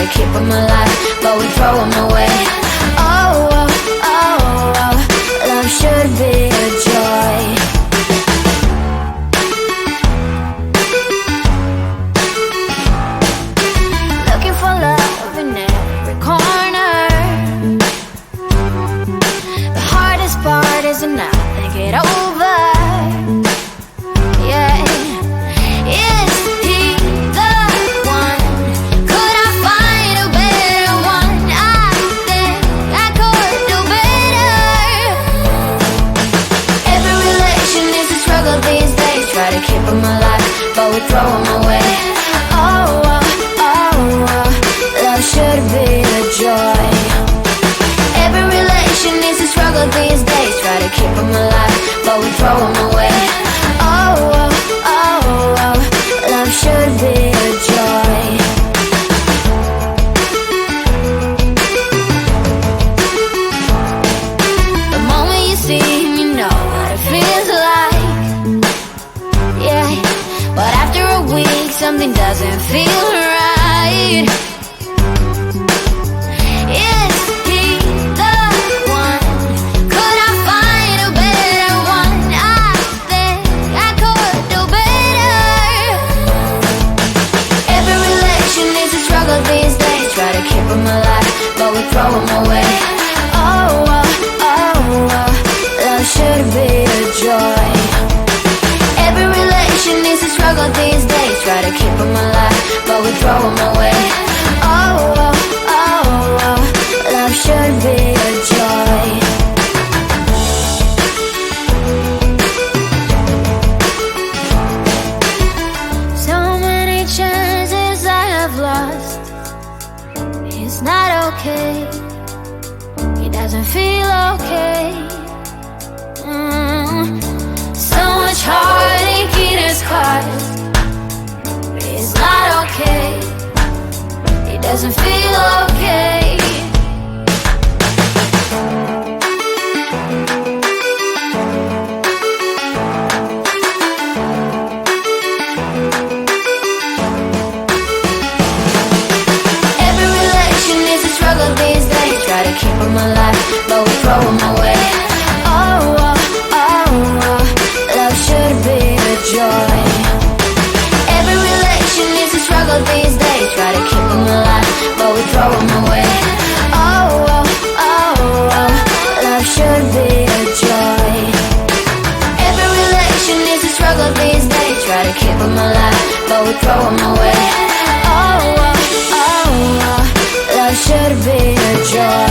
to keep them alive, but we throw them away. Oh, oh, oh, oh, love should be a joy. Looking for love in every corner. The hardest part is to not think it over. Yeah. Is he the one? Could I find a better one? I think I could do better. Every relation is a struggle these days. Try to keep them alive, but we throw them away. Oh, oh, oh, oh, love should be a joy. Every relation is a struggle these days. Try to keep them alive, but we throw them away. Oh, oh, oh, oh, love should be a joy. The moment you see him, you know what it feels like. Yeah, but after a week, something doesn't feel right. Is he the one? Could I find a better one? I think I could do better. Every relation is a struggle these days. Try to keep them alive, but we throw them away. Oh, oh, oh, oh, love should be a joy. Every relation is a struggle these days. Try to keep them alive, but we throw them away. Oh, oh, oh, oh, love should be a joy. So many chances I have lost. He's not okay. He doesn't feel okay. So much heartache in his heart. He's not okay. He doesn't feel okay. Every relation is a struggle these days. Try to keep them alive, but we throw them away. Oh, oh, oh, oh, love should be a joy. Every relation is a struggle these days. Try to keep them alive, but we throw them away. Oh, oh, oh, oh, love should be a joy. Every relation is a struggle these days. Try to keep them alive, but we throw them away. Oh, oh, oh, oh, love should be a joy.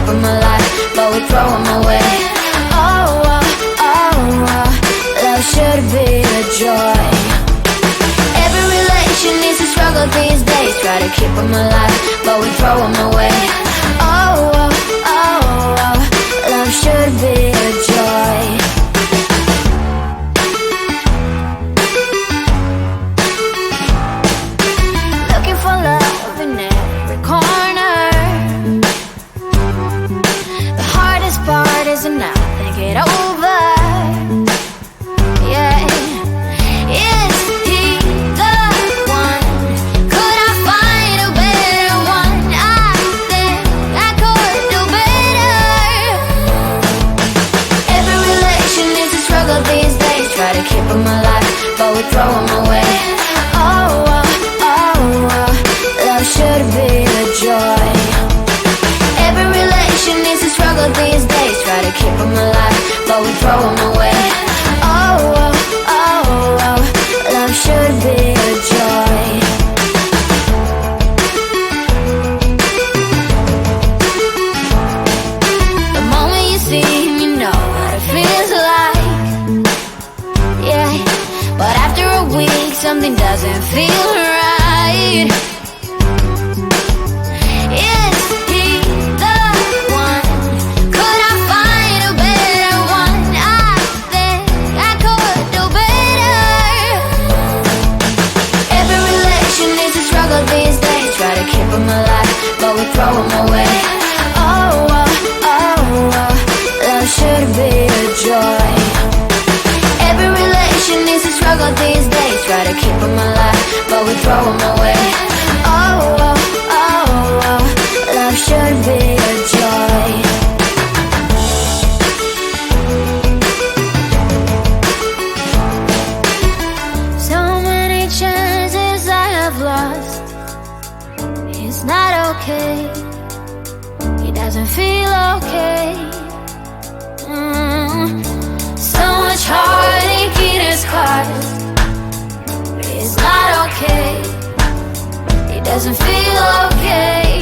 them alive, but we throw them away. Oh, oh, oh, oh, love should be a joy. Every relation is a struggle these days. Try to keep them alive, but we throw them away. Oh, oh, oh, oh, love should be a joy. Looking for love in every corner. The hardest part is to not think it over. Yeah. Is he the one? Could I find a better one? I think I could do better. Every relation is a struggle these days. Try to keep them alive, but we throw them away. Oh, oh, oh, oh, love should be a joy. Every relation is a struggle these days. Try to keep them alive, but we throw them away. Oh, oh, oh, oh, love should be a joy. The moment you see him, you know what it feels like. Yeah, but after a week, something doesn't feel right. Is he the one? Could I find a better one? I think I could do better. Every relation is a struggle these days. Try to keep them alive, but we throw them away. Oh, oh, oh, oh, love should be a joy. Every relation is a struggle these days. Try to keep them alive, but we throw them away. Oh, oh, oh, oh, love should be a joy. So many chances I have lost. It's not okay. He doesn't feel okay. So much heartache in his caused. It's not okay. He doesn't feel okay.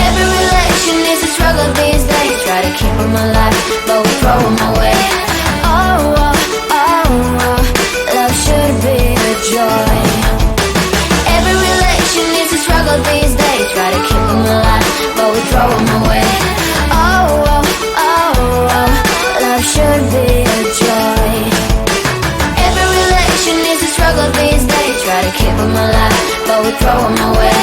Every relation is a struggle these days. Try to keep them alive, but we throw them away. Oh, oh, oh, oh, love should be a joy. Every relation is a struggle these days. Try to keep them alive, but we throw them away. Oh, oh, oh, oh, love should be a joy. Every relation is a struggle these days. Try to keep them alive, but we throw them away.